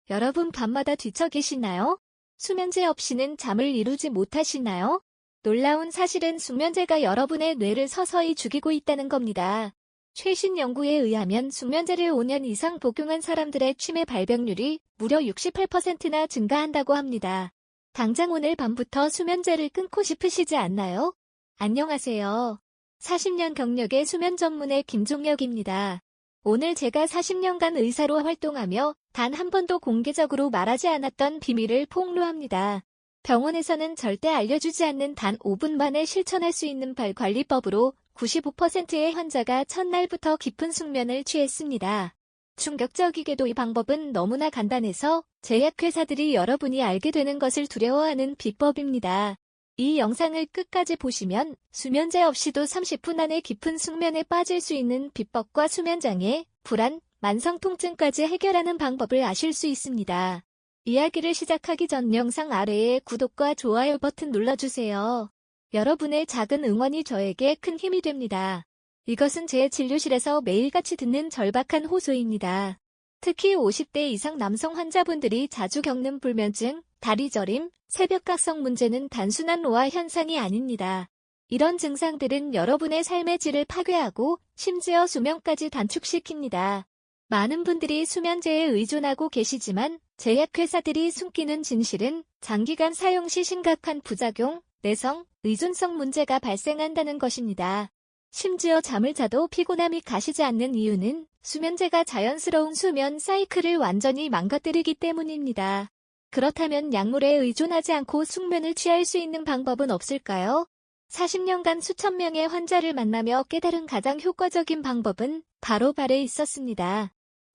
여러분 밤마다 뒤척 계시나요? 수면제 없이는 잠을 이루지 못하시나요? 놀라운 사실은 수면제가 여러분의 뇌를 서서히 죽이고 있다는 겁니다. 최신 연구에 의하면 수면제를 5년 이상 복용한 사람들의 치매 발병률이 무려 68%나 증가한다고 합니다. 당장 오늘 밤부터 수면제를 끊고 싶으시지 않나요? 안녕하세요. 40년 경력의 수면 전문의 김종혁입니다. 오늘 제가 40년간 의사로 활동하며 단 한 번도 공개적으로 말하지 않았던 비밀을 폭로합니다. 병원에서는 절대 알려주지 않는 단 5분 만에 실천할 수 있는 발관리법으로 95%의 환자가 첫날부터 깊은 숙면을 취했습니다. 충격적이게도 이 방법은 너무나 간단해서 제약회사들이 여러분이 알게 되는 것을 두려워하는 비법입니다. 이 영상을 끝까지 보시면 수면제 없이도 30분 안에 깊은 숙면에 빠질 수 있는 비법과 수면장애, 불안, 만성 통증까지 해결하는 방법을 아실 수 있습니다. 이야기를 시작하기 전 영상 아래에 구독과 좋아요 버튼 눌러주세요. 여러분의 작은 응원이 저에게 큰 힘이 됩니다. 이것은 제 진료실에서 매일같이 듣는 절박한 호소입니다. 특히 50대 이상 남성 환자분들이 자주 겪는 불면증, 다리 저림, 새벽각성 문제는 단순한 노화 현상이 아닙니다. 이런 증상들은 여러분의 삶의 질을 파괴하고 심지어 수명까지 단축시킵니다. 많은 분들이 수면제에 의존하고 계시지만 제약회사들이 숨기는 진실은 장기간 사용 시 심각한 부작용, 내성, 의존성 문제가 발생한다는 것입니다. 심지어 잠을 자도 피곤함이 가시지 않는 이유는 수면제가 자연스러운 수면 사이클을 완전히 망가뜨리기 때문입니다. 그렇다면 약물에 의존하지 않고 숙면을 취할 수 있는 방법은 없을까요? 40년간 수천 명의 환자를 만나며 깨달은 가장 효과적인 방법은 바로 발에 있었습니다.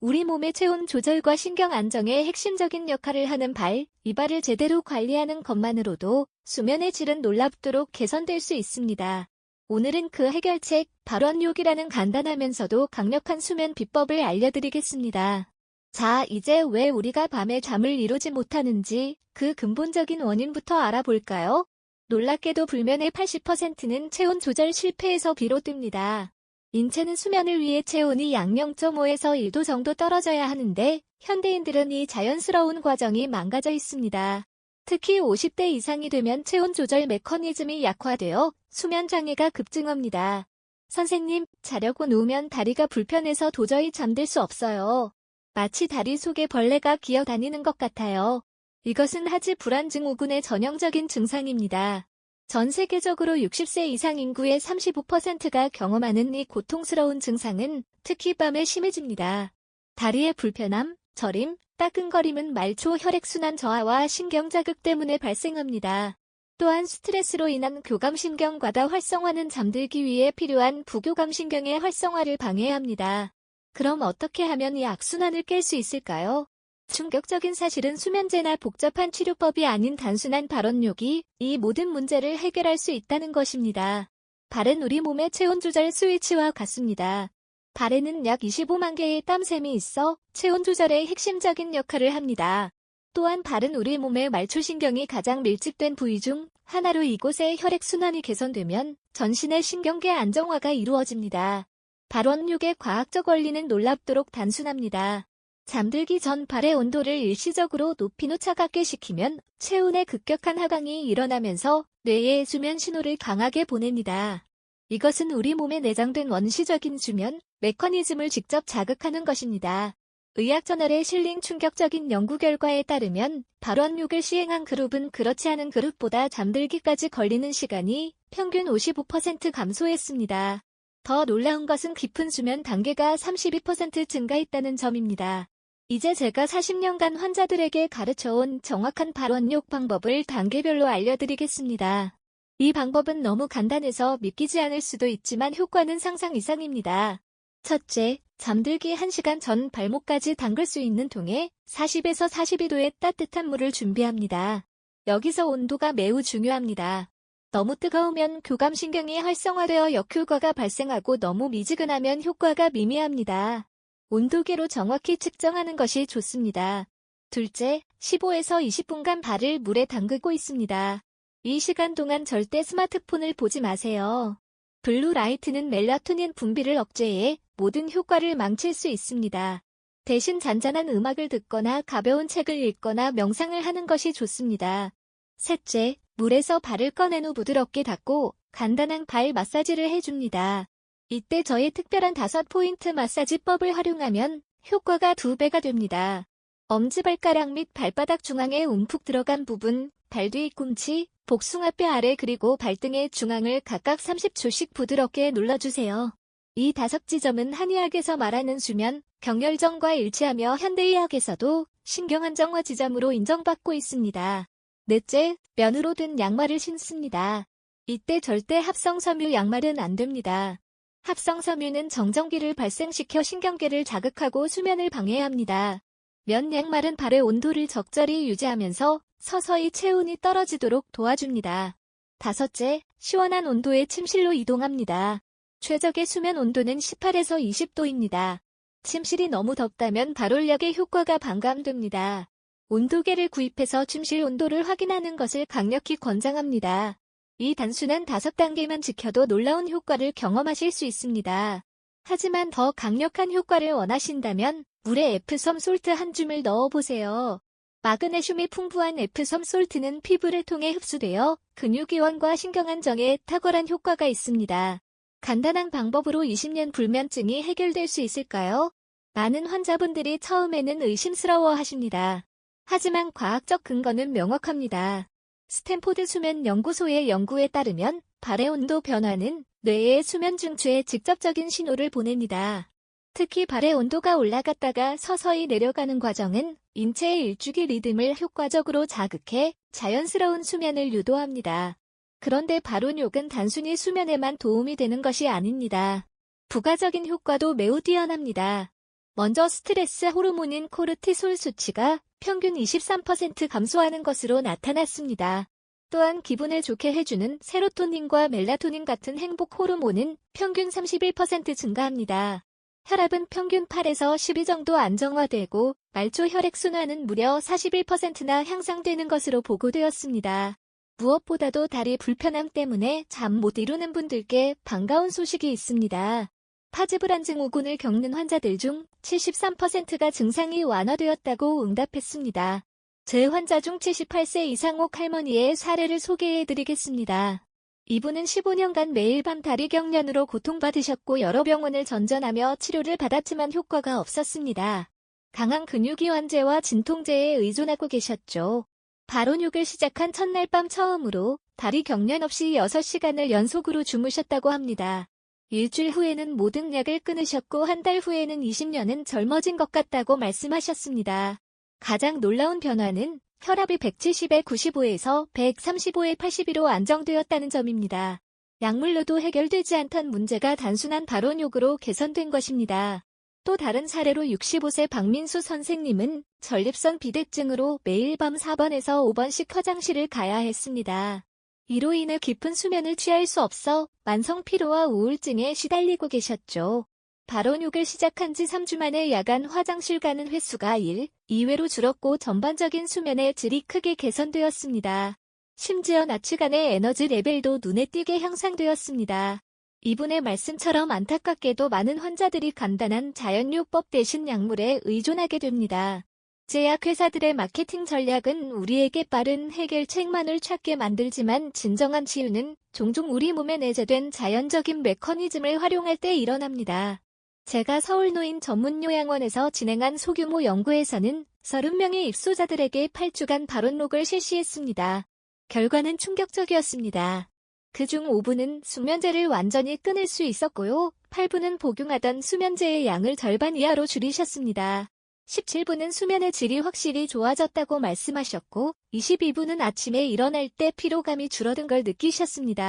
우리 몸의 체온 조절과 신경 안정에 핵심적인 역할을 하는 발, 이발을 제대로 관리하는 것만으로도 수면의 질은 놀랍도록 개선될 수 있습니다. 오늘은 그 해결책, 발원욕이라는 간단하면서도 강력한 수면 비법을 알려드리겠습니다. 자, 이제 왜 우리가 밤에 잠을 이루지 못하는지 그 근본적인 원인부터 알아볼까요? 놀랍게도 불면의 80%는 체온 조절 실패에서 비롯됩니다. 인체는 수면을 위해 체온이 약 0.5에서 1도 정도 떨어져야 하는데 현대인들은 이 자연스러운 과정이 망가져 있습니다. 특히 50대 이상이 되면 체온 조절 메커니즘이 약화되어 수면 장애가 급증합니다. 선생님, 자려고 누우면 다리가 불편해서 도저히 잠들 수 없어요. 마치 다리 속에 벌레가 기어다니는 것 같아요. 이것은 하지 불안 증후군의 전형적인 증상입니다. 전 세계적으로 60세 이상 인구의 35%가 경험하는 이 고통스러운 증상은 특히 밤에 심해집니다. 다리의 불편함, 저림, 따끔거림은 말초 혈액순환 저하와 신경자극 때문에 발생합니다. 또한 스트레스로 인한 교감신경 과다 활성화는 잠들기 위해 필요한 부교감신경의 활성화를 방해합니다. 그럼 어떻게 하면 이 악순환을 깰 수 있을까요? 충격적인 사실은 수면제나 복잡한 치료법이 아닌 단순한 발원욕이 이 모든 문제를 해결할 수 있다는 것입니다. 발은 우리 몸의 체온 조절 스위치와 같습니다. 발에는 약 25만 개의 땀샘이 있어 체온 조절의 핵심적인 역할을 합니다. 또한 발은 우리 몸의 말초신경이 가장 밀집된 부위 중 하나로 이곳의 혈액순환이 개선되면 전신의 신경계 안정화가 이루어집니다. 발원욕의 과학적 원리는 놀랍도록 단순합니다. 잠들기 전 발의 온도를 일시적으로 높이 차갑게 시키면 체온의 급격한 하강이 일어나면서 뇌에 수면 신호를 강하게 보냅니다. 이것은 우리 몸에 내장된 원시적인 수면 메커니즘을 직접 자극하는 것입니다. 의학저널에 실린 충격적인 연구 결과에 따르면 발원욕을 시행한 그룹은 그렇지 않은 그룹보다 잠들기까지 걸리는 시간이 평균 55% 감소했습니다. 더 놀라운 것은 깊은 수면 단계가 32% 증가했다는 점입니다. 이제 제가 40년간 환자들에게 가르쳐온 정확한 발원욕 방법을 단계별로 알려드리겠습니다. 이 방법은 너무 간단해서 믿기지 않을 수도 있지만 효과는 상상 이상입니다. 첫째, 잠들기 1시간 전 발목까지 담글 수 있는 통에 40에서 42도의 따뜻한 물을 준비합니다. 여기서 온도가 매우 중요합니다. 너무 뜨거우면 교감신경이 활성화되어 역효과가 발생하고 너무 미지근하면 효과가 미미합니다. 온도계로 정확히 측정하는 것이 좋습니다. 둘째, 15에서 20분간 발을 물에 담그고 있습니다. 이 시간 동안 절대 스마트폰을 보지 마세요. 블루라이트는 멜라토닌 분비를 억제해 모든 효과를 망칠 수 있습니다. 대신 잔잔한 음악을 듣거나 가벼운 책을 읽거나 명상을 하는 것이 좋습니다. 셋째, 물에서 발을 꺼낸 후 부드럽게 닦고 간단한 발 마사지를 해줍니다. 이때 저의 특별한 5포인트 마사지법을 활용하면 효과가 2배가 됩니다. 엄지발가락 및 발바닥 중앙에 움푹 들어간 부분, 발 뒤꿈치, 복숭아뼈 아래 그리고 발등의 중앙을 각각 30초씩 부드럽게 눌러주세요. 이 5지점은 한의학에서 말하는 수면, 경혈정과 일치하며 현대의학에서도 신경안정화 지점으로 인정받고 있습니다. 넷째, 면으로 된 양말을 신습니다. 이때 절대 합성섬유 양말은 안 됩니다. 합성섬유는 정전기를 발생시켜 신경계를 자극하고 수면을 방해합니다. 면 양말은 발의 온도를 적절히 유지하면서 서서히 체온이 떨어지도록 도와줍니다. 5째, 시원한 온도의 침실로 이동합니다. 최적의 수면 온도는 18에서 20도입니다. 침실이 너무 덥다면 발올력의 효과가 반감됩니다. 온도계를 구입해서 침실 온도를 확인하는 것을 강력히 권장합니다. 이 단순한 5단계만 지켜도 놀라운 효과를 경험하실 수 있습니다. 하지만 더 강력한 효과를 원하신다면 물에 에프섬 솔트 한 줌을 넣어보세요. 마그네슘이 풍부한 에프섬 솔트는 피부를 통해 흡수되어 근육이완과 신경안정에 탁월한 효과가 있습니다. 간단한 방법으로 20년 불면증이 해결될 수 있을까요? 많은 환자분들이 처음에는 의심스러워 하십니다. 하지만 과학적 근거는 명확합니다. 스탠포드 수면 연구소의 연구에 따르면 발의 온도 변화는 뇌의 수면 중추에 직접적인 신호를 보냅니다. 특히 발의 온도가 올라갔다가 서서히 내려가는 과정은 인체의 일주기 리듬을 효과적으로 자극해 자연스러운 수면을 유도합니다. 그런데 발온욕은 단순히 수면에만 도움이 되는 것이 아닙니다. 부가적인 효과도 매우 뛰어납니다. 먼저 스트레스 호르몬인 코르티솔 수치가 평균 23% 감소하는 것으로 나타났습니다. 또한 기분을 좋게 해주는 세로토닌과 멜라토닌 같은 행복 호르몬은 평균 31% 증가합니다. 혈압은 평균 8에서 12 정도 안정화되고 말초 혈액순환은 무려 41%나 향상되는 것으로 보고되었습니다. 무엇보다도 다리 불편함 때문에 잠 못 이루는 분들께 반가운 소식이 있습니다. 파즈불안 증후군을 겪는 환자들 중 73%가 증상이 완화되었다고 응답했습니다. 제 환자 중 78세 이상옥 할머니의 사례를 소개해드리겠습니다. 이분은 15년간 매일 밤 다리 경련으로 고통받으셨고 여러 병원을 전전하며 치료를 받았지만 효과가 없었습니다. 강한 근육이완제와 진통제에 의존하고 계셨죠. 발온욕을 시작한 첫날 밤 처음으로 다리 경련 없이 6시간을 연속으로 주무셨다고 합니다. 일주일 후에는 모든 약을 끊으셨고 한 달 후에는 20년은 젊어진 것 같다고 말씀하셨습니다. 가장 놀라운 변화는 혈압이 170에 95에서 135에 82로 안정되었다는 점입니다. 약물로도 해결되지 않던 문제가 단순한 발온욕으로 개선된 것입니다. 또 다른 사례로 65세 박민수 선생님은 전립선 비대증으로 매일 밤 4번에서 5번씩 화장실을 가야 했습니다. 이로 인해 깊은 수면을 취할 수 없어 만성 피로와 우울증에 시달리고 계셨죠. 발온욕을 시작한 지 3주 만에 야간 화장실 가는 횟수가 1, 2회로 줄었고 전반적인 수면의 질이 크게 개선되었습니다. 심지어 낮 시간의 에너지 레벨도 눈에 띄게 향상되었습니다. 이분의 말씀처럼 안타깝게도 많은 환자들이 간단한 자연요법 대신 약물에 의존하게 됩니다. 제약회사들의 마케팅 전략은 우리에게 빠른 해결책만을 찾게 만들지만 진정한 치유는 종종 우리 몸에 내재된 자연적인 메커니즘을 활용할 때 일어납니다. 제가 서울노인 전문요양원에서 진행한 소규모 연구에서는 30명의 입소자들에게 8주간 발온록을 실시했습니다. 결과는 충격적이었습니다. 그중 5분은 수면제를 완전히 끊을 수 있었고요. 8분은 복용하던 수면제의 양을 절반 이하로 줄이셨습니다. 17분은 수면의 질이 확실히 좋아졌다고 말씀하셨고 22분은 아침에 일어날 때 피로감이 줄어든 걸 느끼셨습니다.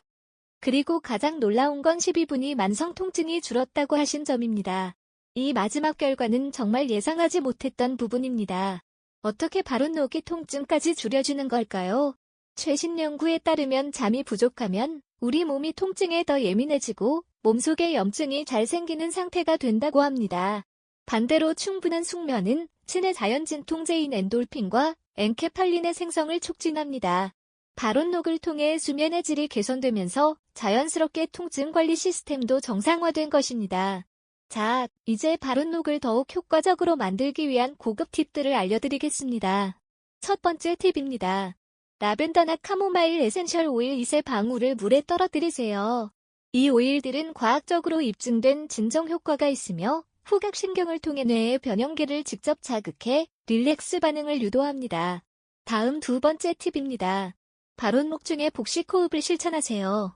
그리고 가장 놀라운 건 12분이 만성 통증이 줄었다고 하신 점입니다. 이 마지막 결과는 정말 예상하지 못했던 부분입니다. 어떻게 발온록이 통증까지 줄여주는 걸까요? 최신 연구에 따르면 잠이 부족하면 우리 몸이 통증에 더 예민해지고 몸속에 염증이 잘 생기는 상태가 된다고 합니다. 반대로 충분한 숙면은 신의 자연 진통제인 엔돌핀과 엔케팔린의 생성을 촉진합니다. 발온록을 통해 수면의 질이 개선되면서 자연스럽게 통증 관리 시스템도 정상화된 것입니다. 자, 이제 바른녹을 더욱 효과적으로 만들기 위한 고급 팁들을 알려드리겠습니다. 첫 번째 팁입니다. 라벤더나 카모마일 에센셜 오일 2세 방울을 물에 떨어뜨리세요. 이 오일들은 과학적으로 입증된 진정 효과가 있으며 후각신경을 통해 뇌의 변형계를 직접 자극해 릴렉스 반응을 유도합니다. 다음 두 번째 팁입니다. 바른녹 중에 복식 호흡을 실천하세요.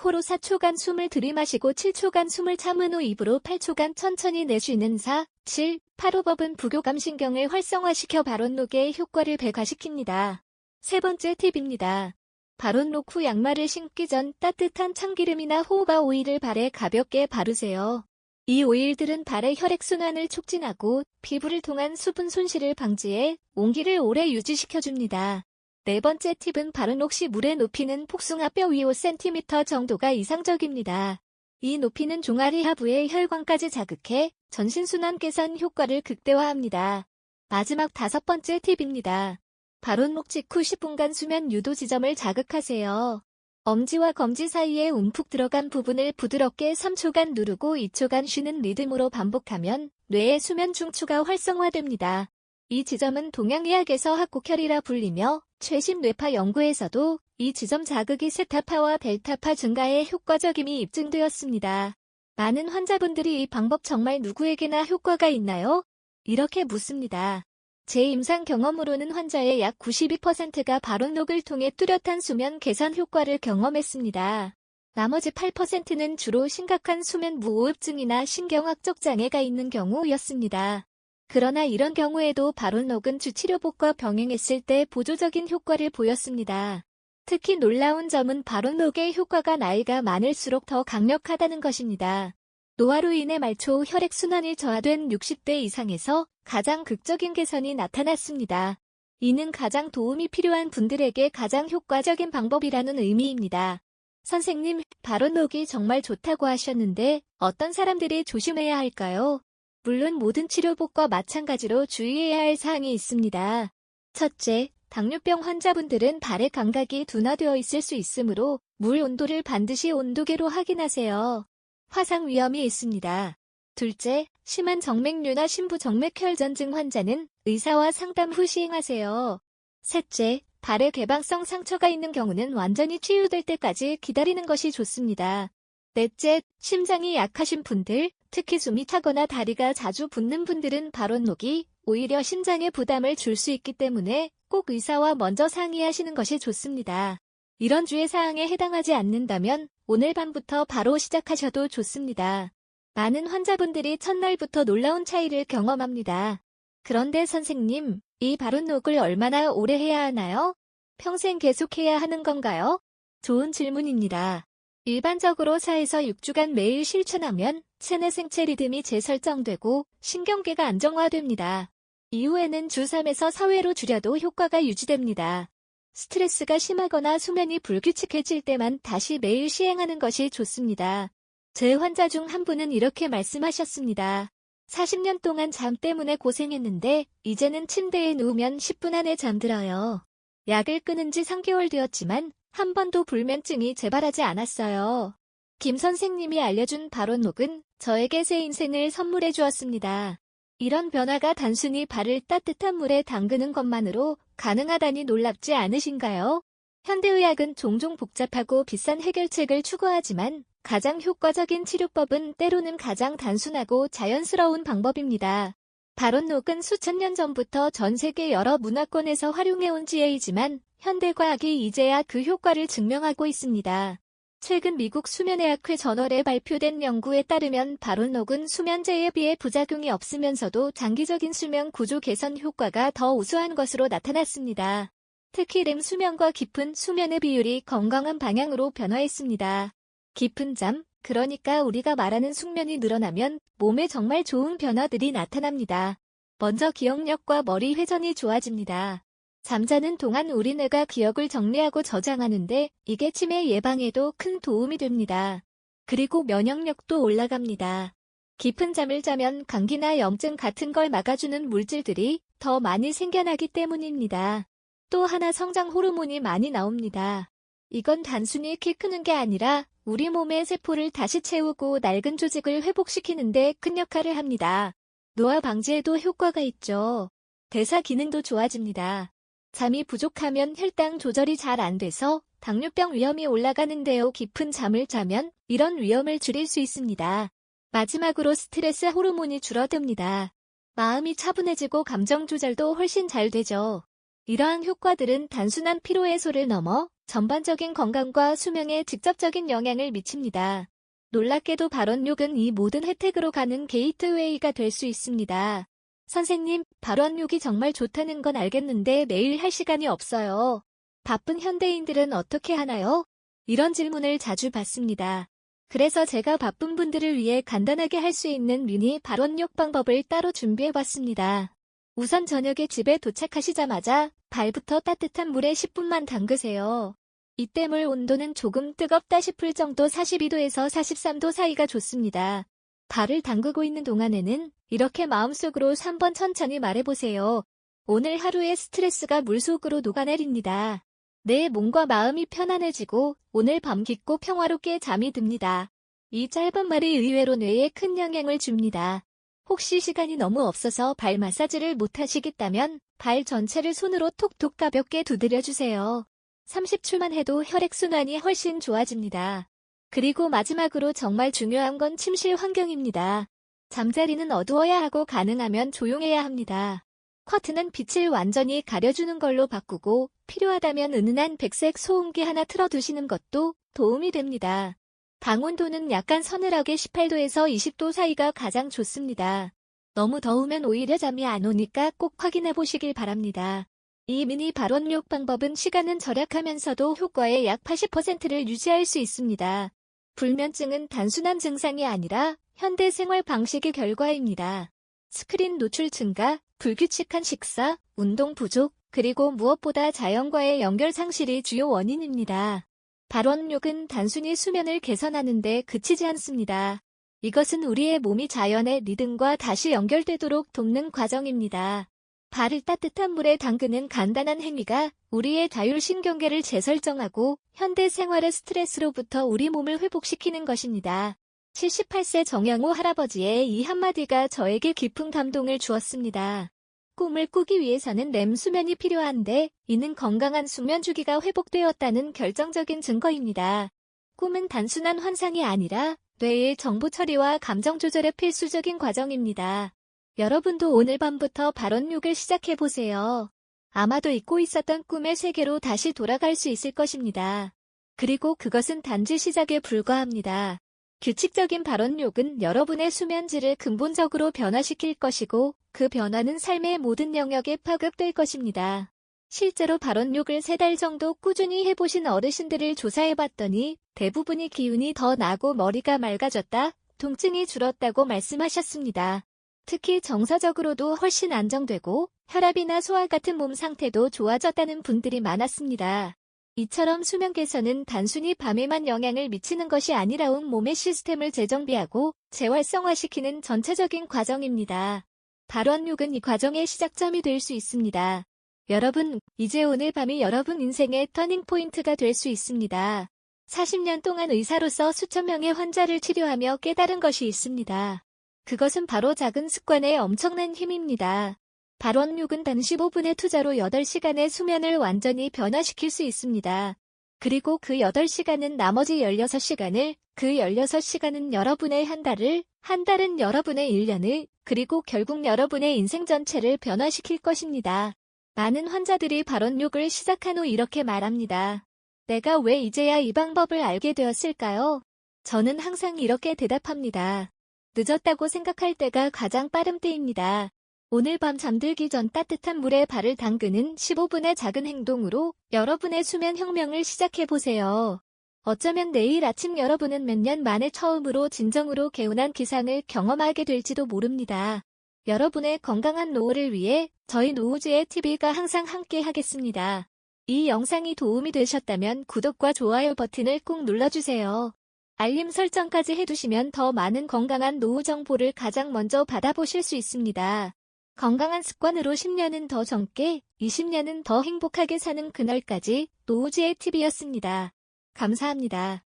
코로 4초간 숨을 들이마시고 7초간 숨을 참은 후 입으로 8초간 천천히 내쉬는 4, 7, 8호흡은 부교감신경을 활성화시켜 바른녹의 효과를 배가시킵니다. 세 번째 팁입니다. 바른녹 후 양말을 신기 전 따뜻한 참기름이나 호호바 오일을 발에 가볍게 바르세요. 이 오일들은 발의 혈액순환을 촉진하고 피부를 통한 수분 손실을 방지해 온기를 오래 유지시켜줍니다. 네 번째 팁은 바른녹 시 물의 높이는 복숭아뼈 위 5cm 정도가 이상적입니다. 이 높이는 종아리 하부의 혈관까지 자극해 전신순환 개선 효과를 극대화합니다. 마지막 다섯 번째 팁입니다. 바른녹 직후 10분간 수면 유도 지점을 자극하세요. 엄지와 검지 사이에 움푹 들어간 부분을 부드럽게 3초간 누르고 2초간 쉬는 리듬으로 반복하면 뇌의 수면 중추가 활성화됩니다. 이 지점은 동양의학에서 합곡혈이라 불리며 최신 뇌파 연구에서도 이 지점 자극이 세타파와 델타파 증가에 효과적임이 입증되었습니다. 많은 환자분들이 이 방법 정말 누구에게나 효과가 있나요? 이렇게 묻습니다. 제 임상 경험으로는 환자의 약 92%가 바른녹을 통해 뚜렷한 수면 개선 효과를 경험했습니다. 나머지 8%는 주로 심각한 수면 무호흡증이나 신경학적 장애가 있는 경우였습니다. 그러나 이런 경우에도 바른녹은 주치료법과 병행했을 때 보조적인 효과를 보였습니다. 특히 놀라운 점은 바른녹의 효과가 나이가 많을수록 더 강력하다는 것입니다. 노화로 인해 말초 혈액순환이 저하된 60대 이상에서 가장 극적인 개선이 나타났습니다. 이는 가장 도움이 필요한 분들에게 가장 효과적인 방법이라는 의미입니다. 선생님, 바른녹이 정말 좋다고 하셨는데 어떤 사람들이 조심해야 할까요? 물론 모든 치료법과 마찬가지로 주의해야 할 사항이 있습니다. 첫째, 당뇨병 환자분들은 발의 감각이 둔화되어 있을 수 있으므로 물 온도를 반드시 온도계로 확인하세요. 화상 위험이 있습니다. 둘째, 심한 정맥류나 심부정맥혈전증 환자는 의사와 상담 후 시행하세요. 셋째, 발에 개방성 상처가 있는 경우는 완전히 치유될 때까지 기다리는 것이 좋습니다. 넷째, 심장이 약하신 분들, 특히 숨이 차거나 다리가 자주 붓는 분들은 바른녹이 오히려 심장에 부담을 줄 수 있기 때문에 꼭 의사와 먼저 상의하시는 것이 좋습니다. 이런 주의사항에 해당하지 않는다면 오늘 밤부터 바로 시작하셔도 좋습니다. 많은 환자분들이 첫날부터 놀라운 차이를 경험합니다. 그런데 선생님, 이 바른녹을 얼마나 오래 해야 하나요? 평생 계속해야 하는 건가요? 좋은 질문입니다. 일반적으로 4에서 6주간 매일 실천하면 체내 생체 리듬이 재설정되고 신경계가 안정화됩니다. 이후에는 주 3에서 4회로 줄여도 효과가 유지됩니다. 스트레스가 심하거나 수면이 불규칙해질 때만 다시 매일 시행하는 것이 좋습니다. 제 환자 중 한 분은 이렇게 말씀하셨습니다. 40년 동안 잠 때문에 고생했는데 이제는 침대에 누우면 10분 안에 잠들어요. 약을 끊은 지 3개월 되었지만 한 번도 불면증이 재발하지 않았어요. 김 선생님이 알려준 바른녹은 저에게 새 인생을 선물해 주었습니다. 이런 변화가 단순히 발을 따뜻한 물에 담그는 것만으로 가능하다니 놀랍지 않으신가요? 현대의학은 종종 복잡하고 비싼 해결책을 추구하지만 가장 효과적인 치료법은 때로는 가장 단순하고 자연스러운 방법입니다. 바른녹은 수천 년 전부터 전 세계 여러 문화권에서 활용해온 지혜이지만 현대과학이 이제야 그 효과를 증명하고 있습니다. 최근 미국 수면의학회 저널에 발표된 연구에 따르면 바른녹은 수면제에 비해 부작용이 없으면서도 장기적인 수면 구조 개선 효과가 더 우수한 것으로 나타났습니다. 특히 렘 수면과 깊은 수면의 비율이 건강한 방향으로 변화했습니다. 깊은 잠, 그러니까 우리가 말하는 숙면이 늘어나면 몸에 정말 좋은 변화들이 나타납니다. 먼저 기억력과 머리 회전이 좋아집니다. 잠자는 동안 우리 뇌가 기억을 정리하고 저장하는데 이게 치매 예방에도 큰 도움이 됩니다. 그리고 면역력도 올라갑니다. 깊은 잠을 자면 감기나 염증 같은 걸 막아주는 물질들이 더 많이 생겨나기 때문입니다. 또 하나 성장 호르몬이 많이 나옵니다. 이건 단순히 키 크는 게 아니라 우리 몸의 세포를 다시 채우고 낡은 조직을 회복시키는 데 큰 역할을 합니다. 노화 방지에도 효과가 있죠. 대사 기능도 좋아집니다. 잠이 부족하면 혈당 조절이 잘 안 돼서 당뇨병 위험이 올라가는데요. 깊은 잠을 자면 이런 위험을 줄일 수 있습니다. 마지막으로 스트레스 호르몬이 줄어듭니다. 마음이 차분해지고 감정 조절도 훨씬 잘 되죠. 이러한 효과들은 단순한 피로 해소를 넘어 전반적인 건강과 수명에 직접적인 영향을 미칩니다. 놀랍게도 발원욕은 이 모든 혜택으로 가는 게이트웨이가 될 수 있습니다. 선생님, 발원욕이 정말 좋다는 건 알겠는데 매일 할 시간이 없어요. 바쁜 현대인들은 어떻게 하나요? 이런 질문을 자주 받습니다. 그래서 제가 바쁜 분들을 위해 간단하게 할 수 있는 미니 발원욕 방법을 따로 준비해봤습니다. 우선 저녁에 집에 도착하시자마자 발부터 따뜻한 물에 10분만 담그세요. 이때 물 온도는 조금 뜨겁다 싶을 정도 42도에서 43도 사이가 좋습니다. 발을 담그고 있는 동안에는 이렇게 마음속으로 3번 천천히 말해보세요. 오늘 하루의 스트레스가 물속으로 녹아내립니다. 내 몸과 마음이 편안해지고 오늘 밤 깊고 평화롭게 잠이 듭니다. 이 짧은 말이 의외로 뇌에 큰 영향을 줍니다. 혹시 시간이 너무 없어서 발 마사지를 못하시겠다면 발 전체를 손으로 톡톡 가볍게 두드려주세요. 30초만 해도 혈액순환이 훨씬 좋아집니다. 그리고 마지막으로 정말 중요한 건 침실 환경입니다. 잠자리는 어두워야 하고 가능하면 조용해야 합니다. 커튼은 빛을 완전히 가려주는 걸로 바꾸고 필요하다면 은은한 백색 소음기 하나 틀어두시는 것도 도움이 됩니다. 방 온도는 약간 서늘하게 18도에서 20도 사이가 가장 좋습니다. 너무 더우면 오히려 잠이 안 오니까 꼭 확인해 보시길 바랍니다. 이 미니 발원욕 방법은 시간은 절약하면서도 효과의 약 80%를 유지할 수 있습니다. 불면증은 단순한 증상이 아니라 현대 생활 방식의 결과입니다. 스크린 노출 증가, 불규칙한 식사, 운동 부족, 그리고 무엇보다 자연과의 연결 상실이 주요 원인입니다. 발원욕은 단순히 수면을 개선하는 데 그치지 않습니다. 이것은 우리의 몸이 자연의 리듬과 다시 연결되도록 돕는 과정입니다. 발을 따뜻한 물에 담그는 간단한 행위가 우리의 자율신경계를 재설정하고 현대 생활의 스트레스로부터 우리 몸을 회복시키는 것입니다. 78세 정양호 할아버지의 이 한마디가 저에게 깊은 감동을 주었습니다. 꿈을 꾸기 위해서는 렘 수면이 필요한데 이는 건강한 수면 주기가 회복되었다는 결정적인 증거입니다. 꿈은 단순한 환상이 아니라 뇌의 정보 처리와 감정 조절의 필수적인 과정입니다. 여러분도 오늘 밤부터 발원욕을 시작해보세요. 아마도 잊고 있었던 꿈의 세계로 다시 돌아갈 수 있을 것입니다. 그리고 그것은 단지 시작에 불과합니다. 규칙적인 발원욕은 여러분의 수면질을 근본적으로 변화시킬 것이고 그 변화는 삶의 모든 영역에 파급될 것입니다. 실제로 발원욕을 3달 정도 꾸준히 해보신 어르신들을 조사해봤더니 대부분이 기운이 더 나고 머리가 맑아졌다, 통증이 줄었다고 말씀하셨습니다. 특히 정서적으로도 훨씬 안정되고 혈압이나 소화 같은 몸 상태도 좋아졌다는 분들이 많았습니다. 이처럼 수면 개선은 단순히 밤에만 영향을 미치는 것이 아니라 온 몸의 시스템을 재정비하고 재활성화시키는 전체적인 과정입니다. 발원욕은 이 과정의 시작점이 될 수 있습니다. 여러분, 이제 오늘 밤이 여러분 인생의 터닝포인트가 될 수 있습니다. 40년 동안 의사로서 수천 명의 환자를 치료하며 깨달은 것이 있습니다. 그것은 바로 작은 습관의 엄청난 힘입니다. 발원욕은 단 15분의 투자로 8시간의 수면을 완전히 변화시킬 수 있습니다. 그리고 그 8시간은 나머지 16시간을, 그 16시간은 여러분의 한 달을, 한 달은 여러분의 1년을, 그리고 결국 여러분의 인생 전체를 변화시킬 것입니다. 많은 환자들이 발원욕을 시작한 후 이렇게 말합니다. 내가 왜 이제야 이 방법을 알게 되었을까요? 저는 항상 이렇게 대답합니다. 늦었다고 생각할 때가 가장 빠른 때입니다. 오늘 밤 잠들기 전 따뜻한 물에 발을 담그는 15분의 작은 행동으로 여러분의 수면 혁명을 시작해보세요. 어쩌면 내일 아침 여러분은 몇 년 만에 처음으로 진정으로 개운한 기상을 경험하게 될지도 모릅니다. 여러분의 건강한 노후를 위해 저희 노후지의 TV가 항상 함께 하겠습니다. 이 영상이 도움이 되셨다면 구독과 좋아요 버튼을 꼭 눌러주세요. 알림 설정까지 해두시면 더 많은 건강한 노후 정보를 가장 먼저 받아보실 수 있습니다. 건강한 습관으로 10년은 더 젊게, 20년은 더 행복하게 사는 그날까지 노후지의 TV였습니다. 감사합니다.